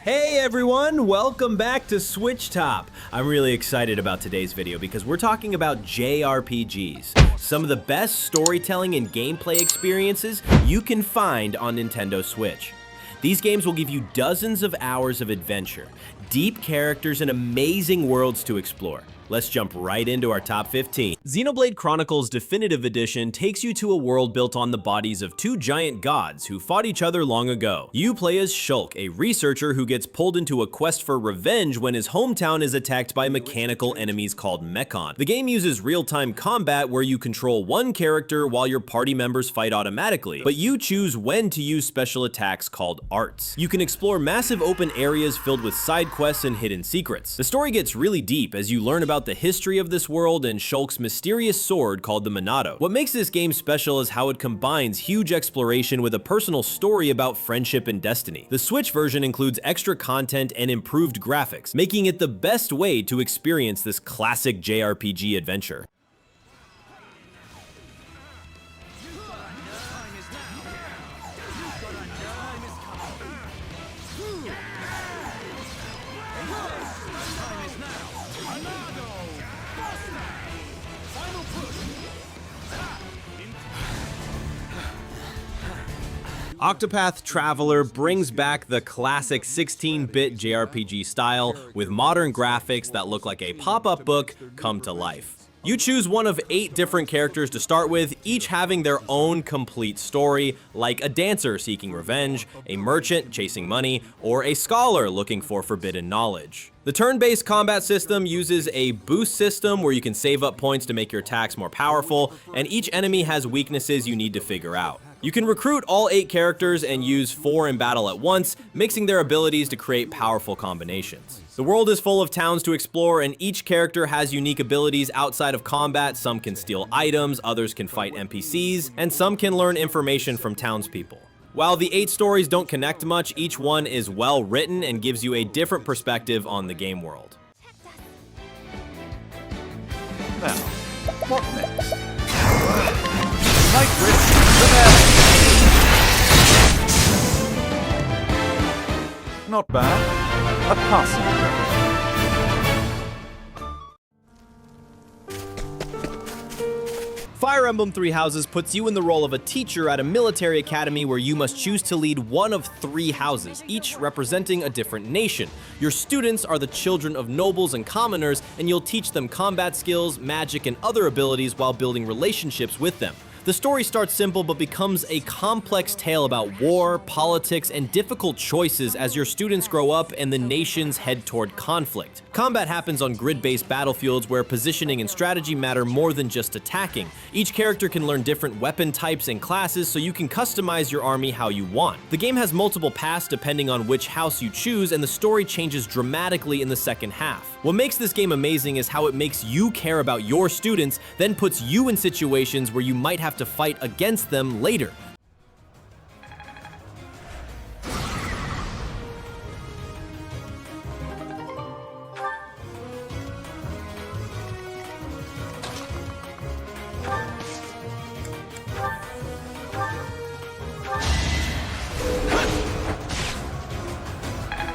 Hey everyone, welcome back to SwitchTop. I'm really excited about today's video because we're talking about JRPGs, some of the best storytelling and gameplay experiences you can find on Nintendo Switch. These games will give you dozens of hours of adventure, deep characters, and amazing worlds to explore. Let's jump right into our top 15. Xenoblade Chronicles Definitive Edition takes you to a world built on the bodies of two giant gods who fought each other long ago. You play as Shulk, a researcher who gets pulled into a quest for revenge when his hometown is attacked by mechanical enemies called Mechon. The game uses real-time combat where you control one character while your party members fight automatically, but you choose when to use special attacks called arts. You can explore massive open areas filled with side quests and hidden secrets. The story gets really deep as you learn about the history of this world and Shulk's mysterious sword called the Minato. What makes this game special is how it combines huge exploration with a personal story about friendship and destiny. The Switch version includes extra content and improved graphics, making it the best way to experience this classic JRPG adventure. Octopath Traveler brings back the classic 16-bit JRPG style with modern graphics that look like a pop-up book come to life. You choose one of 8 different characters to start with, each having their own complete story, like a dancer seeking revenge, a merchant chasing money, or a scholar looking for forbidden knowledge. The turn-based combat system uses a boost system where you can save up points to make your attacks more powerful, and each enemy has weaknesses you need to figure out. You can recruit all 8 characters and use 4 in battle at once, mixing their abilities to create powerful combinations. The world is full of towns to explore, and each character has unique abilities outside of combat. Some can steal items, others can fight NPCs, and some can learn information from townspeople. While the 8 stories don't connect much, each one is well written and gives you a different perspective on the game world. Now, what next? Like this, not bad. A passing grade. Fire Emblem Three Houses puts you in the role of a teacher at a military academy where you must choose to lead one of 3 houses, each representing a different nation. Your students are the children of nobles and commoners, and you'll teach them combat skills, magic, and other abilities while building relationships with them. The story starts simple but becomes a complex tale about war, politics, and difficult choices as your students grow up and the nations head toward conflict. Combat happens on grid-based battlefields where positioning and strategy matter more than just attacking. Each character can learn different weapon types and classes so you can customize your army how you want. The game has multiple paths depending on which house you choose, and the story changes dramatically in the second half. What makes this game amazing is how it makes you care about your students, then puts you in situations where you might have to fight against them later.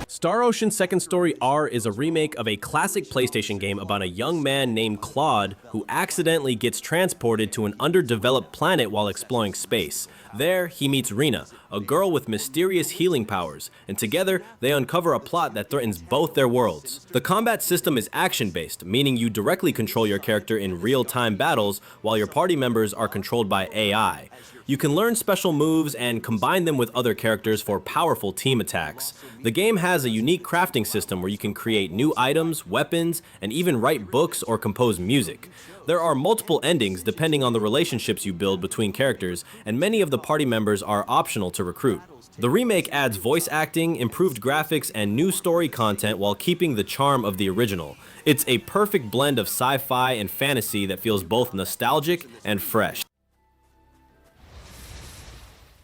Star Ocean Second Story R is a remake of a classic PlayStation game about a young man named Claude who accidentally gets transported to an underdeveloped planet while exploring space. There, he meets Rune, a girl with mysterious healing powers, and together they uncover a plot that threatens both their worlds. The combat system is action-based, meaning you directly control your character in real-time battles while your party members are controlled by AI. You can learn special moves and combine them with other characters for powerful team attacks. The game has a unique crafting system where you can create new items, weapons, and even write books or compose music. There are multiple endings depending on the relationships you build between characters, and many of the party members are optional to recruit. The remake adds voice acting, improved graphics, and new story content while keeping the charm of the original. It's a perfect blend of sci-fi and fantasy that feels both nostalgic and fresh.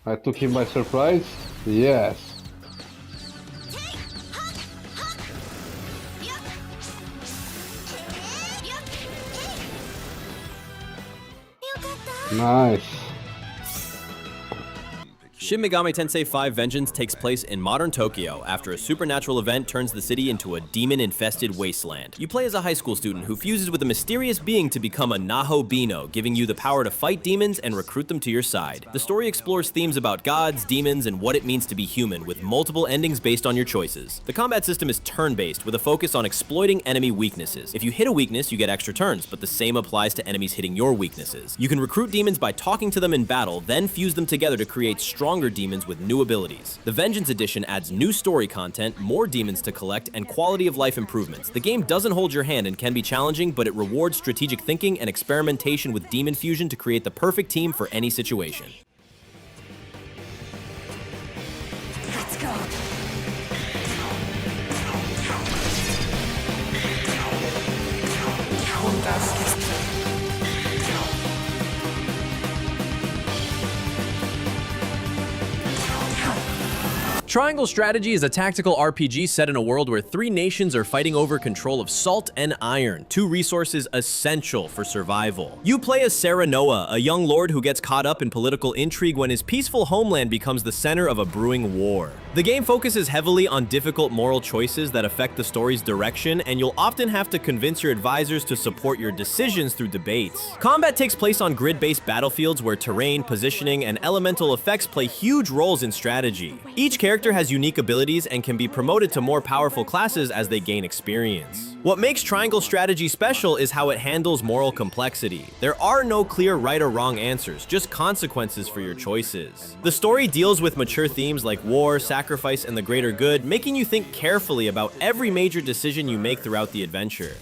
I took him by surprise? Yes. Shin Shin Megami Tensei 5 Vengeance takes place in modern Tokyo after a supernatural event turns the city into a demon-infested wasteland. You play as a high school student who fuses with a mysterious being to become a Naho Bino, giving you the power to fight demons and recruit them to your side. The story explores themes about gods, demons, and what it means to be human, with multiple endings based on your choices. The combat system is turn-based, with a focus on exploiting enemy weaknesses. If you hit a weakness, you get extra turns, but the same applies to enemies hitting your weaknesses. You can recruit demons by talking to them in battle, then fuse them together to create stronger demons with new abilities. The Vengeance Edition adds new story content, more demons to collect, and quality of life improvements. The game doesn't hold your hand and can be challenging, but it rewards strategic thinking and experimentation with demon fusion to create the perfect team for any situation. Let's go. Triangle Strategy is a tactical RPG set in a world where three nations are fighting over control of salt and iron, two resources essential for survival. You play as Serenoa, a young lord who gets caught up in political intrigue when his peaceful homeland becomes the center of a brewing war. The game focuses heavily on difficult moral choices that affect the story's direction, and you'll often have to convince your advisors to support your decisions through debates. Combat takes place on grid-based battlefields where terrain, positioning, and elemental effects play huge roles in strategy. Each character has unique abilities and can be promoted to more powerful classes as they gain experience. What makes Triangle Strategy special is how it handles moral complexity. There are no clear right or wrong answers, just consequences for your choices. The story deals with mature themes like war, sacrifice, and the greater good, making you think carefully about every major decision you make throughout the adventure.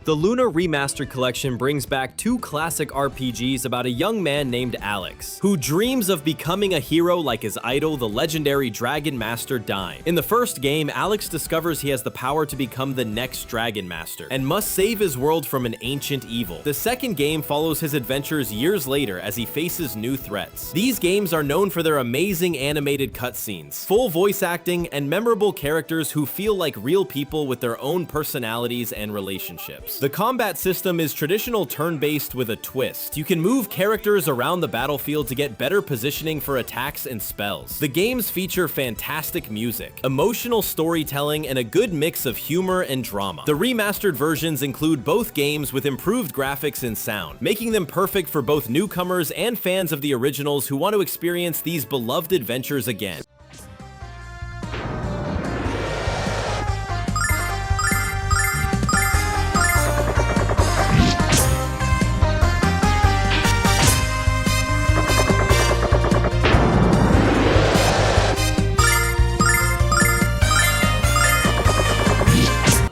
The LUNAR Remastered collection brings back two classic RPGs about a young man named Alex, who dreams of becoming a hero like his idol, the legendary Dragon Master Dime. In the first game, Alex discovers he has the power to become the next Dragon Master, and must save his world from an ancient evil. The second game follows his adventures years later as he faces new threats. These games are known for their amazing animated cutscenes, full voice acting, and memorable characters who feel like real people with their own personalities and relationships. The combat system is traditional turn-based with a twist. You can move characters around the battlefield to get better positioning for attacks and spells. The games feature fantastic music, emotional storytelling, and a good mix of humor and drama. The remastered versions include both games with improved graphics and sound, making them perfect for both newcomers and fans of the originals who want to experience these beloved adventures again.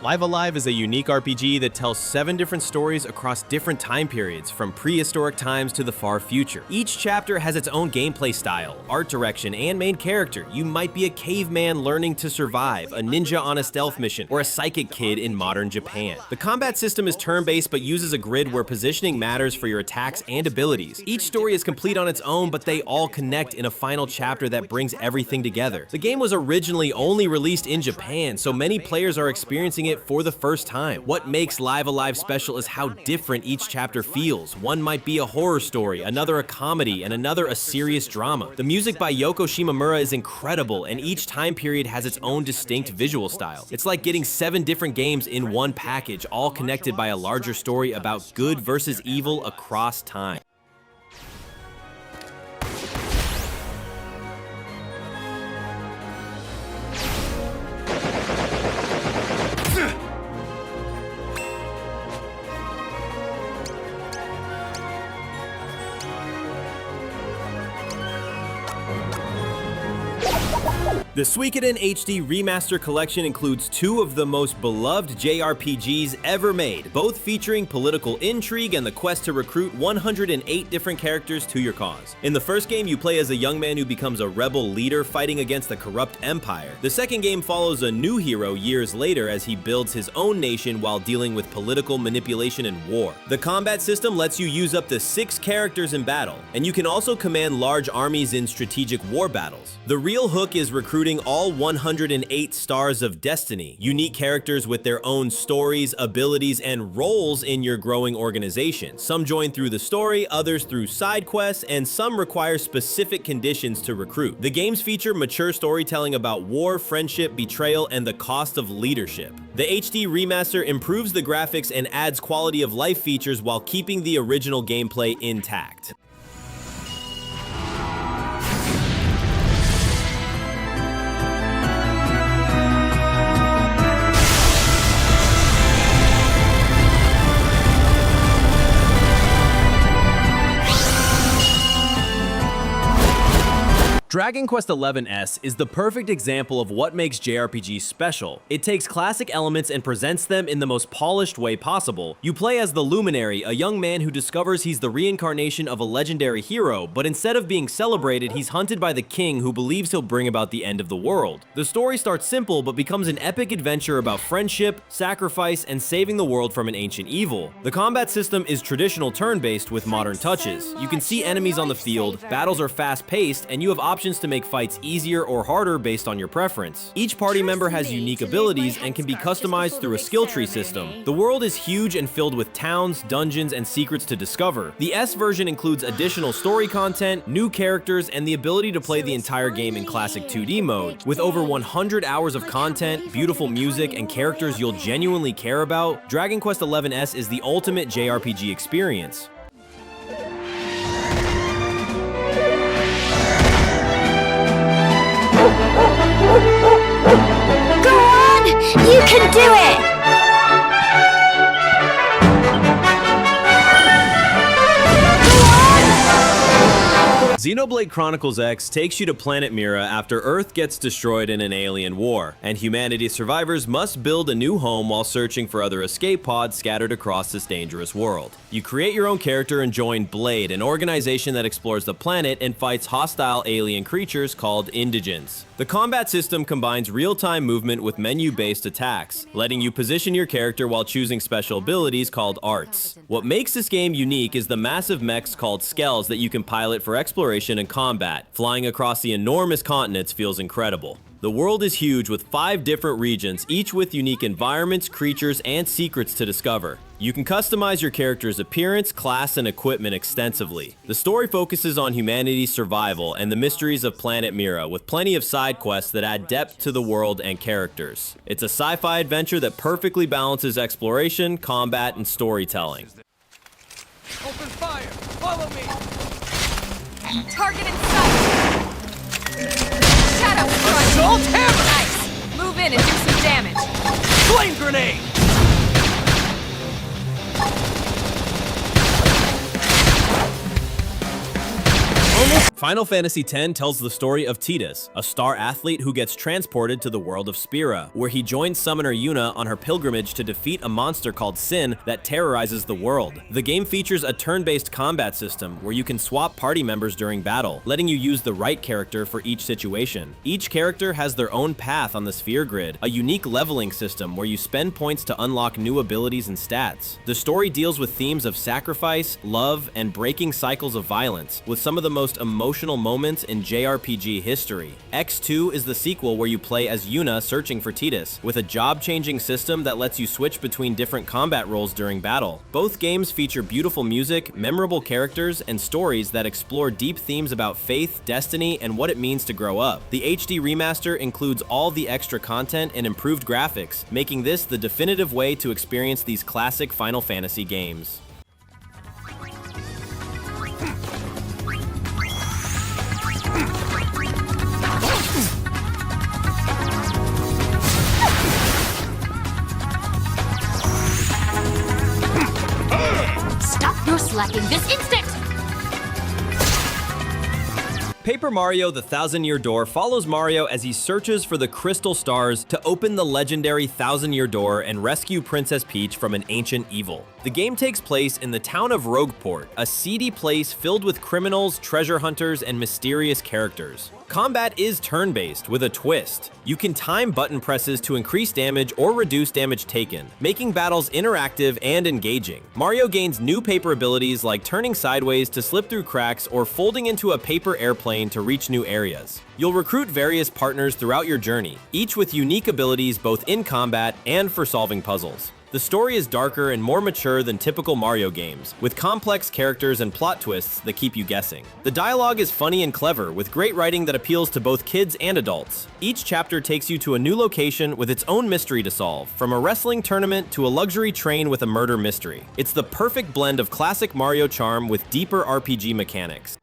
Live Alive is a unique RPG that tells 7 different stories across different time periods, from prehistoric times to the far future. Each chapter has its own gameplay style, art direction, and main character. You might be a caveman learning to survive, a ninja on a stealth mission, or a psychic kid in modern Japan. The combat system is turn-based but uses a grid where positioning matters for your attacks and abilities. Each story is complete on its own, but they all connect in a final chapter that brings everything together. The game was originally only released in Japan, so many players are experiencing it for the first time. What makes Live Alive special is how different each chapter feels. One might be a horror story, another a comedy, and another a serious drama. The music by Yoko Shimomura is incredible, and each time period has its own distinct visual style. It's like getting 7 different games in one package, all connected by a larger story about good versus evil across time. The Suikoden HD Remaster Collection includes two of the most beloved JRPGs ever made, both featuring political intrigue and the quest to recruit 108 different characters to your cause. In the first game, you play as a young man who becomes a rebel leader fighting against a corrupt empire. The second game follows a new hero years later as he builds his own nation while dealing with political manipulation and war. The combat system lets you use up to 6 characters in battle, and you can also command large armies in strategic war battles. The real hook is recruiting all 108 stars of destiny, unique characters with their own stories, abilities, and roles in your growing organization. Some join through the story, others through side quests, and some require specific conditions to recruit. The games feature mature storytelling about war, friendship, betrayal, and the cost of leadership. The HD Remaster improves the graphics and adds quality of life features while keeping the original gameplay intact. Dragon Quest XI's is the perfect example of what makes JRPGs special. It takes classic elements and presents them in the most polished way possible. You play as the Luminary, a young man who discovers he's the reincarnation of a legendary hero, but instead of being celebrated, he's hunted by the king who believes he'll bring about the end of the world. The story starts simple but becomes an epic adventure about friendship, sacrifice, and saving the world from an ancient evil. The combat system is traditional turn-based with modern touches. You can see enemies on the field, battles are fast-paced, and you have options to make fights easier or harder based on your preference. Each party member has unique abilities and can be customized through a skill tree system. The world is huge and filled with towns, dungeons, and secrets to discover. The S version includes additional story content, new characters, and the ability to play the entire game in classic 2D mode. With over 100 hours of content, beautiful music, and characters you'll genuinely care about, Dragon Quest XI's is the ultimate JRPG experience. Go on! You can do it! Xenoblade Chronicles X takes you to planet Mira after Earth gets destroyed in an alien war, and humanity's survivors must build a new home while searching for other escape pods scattered across this dangerous world. You create your own character and join Blade, an organization that explores the planet and fights hostile alien creatures called indigents. The combat system combines real-time movement with menu-based attacks, letting you position your character while choosing special abilities called arts. What makes this game unique is the massive mechs called skells that you can pilot for exploration and combat. Flying across the enormous continents feels incredible. The world is huge with 5 different regions, each with unique environments, creatures, and secrets to discover. You can customize your character's appearance, class, and equipment extensively. The story focuses on humanity's survival and the mysteries of planet Mira, with plenty of side quests that add depth to the world and characters. It's a sci-fi adventure that perfectly balances exploration, combat, and storytelling. Open fire! Follow me! Target in sight! Shadow strike! Assault hammer! Nice! Move in and do some damage! Flame grenade! Final Fantasy X tells the story of Tidus, a star athlete who gets transported to the world of Spira, where he joins summoner Yuna on her pilgrimage to defeat a monster called Shin that terrorizes the world. The game features a turn-based combat system where you can swap party members during battle, letting you use the right character for each situation. Each character has their own path on the sphere grid, a unique leveling system where you spend points to unlock new abilities and stats. The story deals with themes of sacrifice, love, and breaking cycles of violence, with some of the most emotional moments in JRPG history. X2 is the sequel where you play as Yuna searching for Tidus, with a job-changing system that lets you switch between different combat roles during battle. Both games feature beautiful music, memorable characters, and stories that explore deep themes about faith, destiny, and what it means to grow up. The HD Remaster includes all the extra content and improved graphics, making this the definitive way to experience these classic Final Fantasy games. Stop your slacking this instant! Paper Mario: The Thousand-Year Door follows Mario as he searches for the crystal stars to open the legendary Thousand-Year Door and rescue Princess Peach from an ancient evil. The game takes place in the town of Rogueport, a seedy place filled with criminals, treasure hunters, and mysterious characters. Combat is turn-based with a twist. You can time button presses to increase damage or reduce damage taken, making battles interactive and engaging. Mario gains new paper abilities like turning sideways to slip through cracks or folding into a paper airplane to reach new areas. You'll recruit various partners throughout your journey, each with unique abilities both in combat and for solving puzzles. The story is darker and more mature than typical Mario games, with complex characters and plot twists that keep you guessing. The dialogue is funny and clever, with great writing that appeals to both kids and adults. Each chapter takes you to a new location with its own mystery to solve, from a wrestling tournament to a luxury train with a murder mystery. It's the perfect blend of classic Mario charm with deeper RPG mechanics.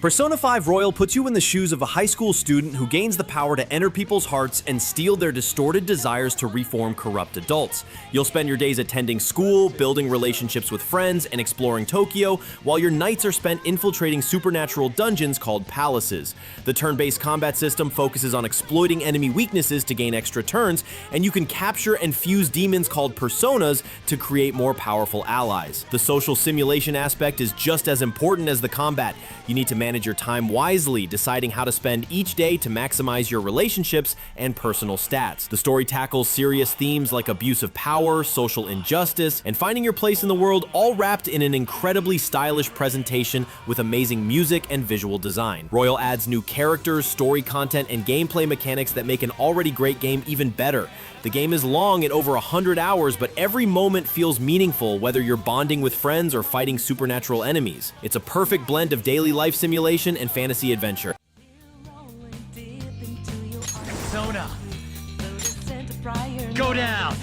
Persona 5 Royal puts you in the shoes of a high school student who gains the power to enter people's hearts and steal their distorted desires to reform corrupt adults. You'll spend your days attending school, building relationships with friends, and exploring Tokyo, while your nights are spent infiltrating supernatural dungeons called palaces. The turn-based combat system focuses on exploiting enemy weaknesses to gain extra turns, and you can capture and fuse demons called personas to create more powerful allies. The social simulation aspect is just as important as the combat. You need to manage your time wisely, deciding how to spend each day to maximize your relationships and personal stats. The story tackles serious themes like abuse of power, social injustice, and finding your place in the world, all wrapped in an incredibly stylish presentation with amazing music and visual design. Royal adds new characters, story content, and gameplay mechanics that make an already great game even better. The game is long at over 100 hours, but every moment feels meaningful, whether you're bonding with friends or fighting supernatural enemies. It's a perfect blend of daily life simulation and fantasy adventure. Persona. Go down.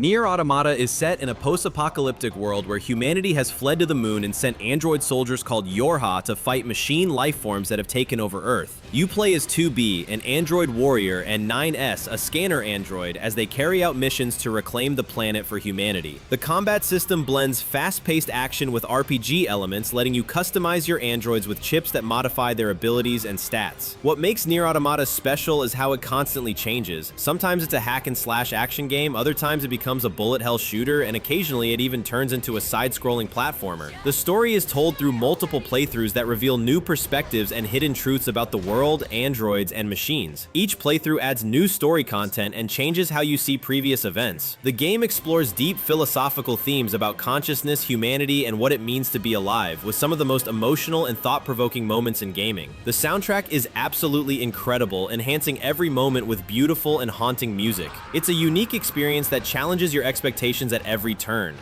Nier Automata is set in a post-apocalyptic world where humanity has fled to the moon and sent android soldiers called Yorha to fight machine lifeforms that have taken over Earth. You play as 2B, an android warrior, and 9S, a scanner android, as they carry out missions to reclaim the planet for humanity. The combat system blends fast-paced action with RPG elements, letting you customize your androids with chips that modify their abilities and stats. What makes Nier Automata special is how it constantly changes. Sometimes it's a hack-and-slash action game, other times it becomes a bullet hell shooter, and occasionally it even turns into a side-scrolling platformer. The story is told through multiple playthroughs that reveal new perspectives and hidden truths about the world, androids, and machines. Each playthrough adds new story content and changes how you see previous events. The game explores deep philosophical themes about consciousness, humanity, and what it means to be alive, with some of the most emotional and thought-provoking moments in gaming. The soundtrack is absolutely incredible, enhancing every moment with beautiful and haunting music. It's a unique experience that challenges your expectations at every turn.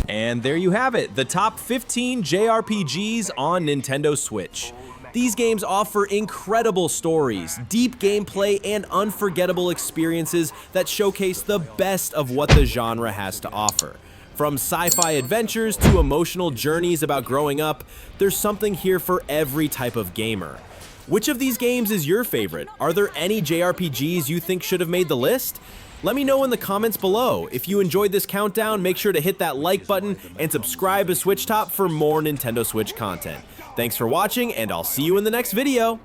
And there you have it, the top 15 JRPGs on Nintendo Switch. These games offer incredible stories, deep gameplay, and unforgettable experiences that showcase the best of what the genre has to offer. From sci-fi adventures to emotional journeys about growing up, there's something here for every type of gamer. Which of these games is your favorite? Are there any JRPGs you think should have made the list? Let me know in the comments below. If you enjoyed this countdown, make sure to hit that like button and subscribe to SwitchTop for more Nintendo Switch content. Thanks for watching, and I'll see you in the next video.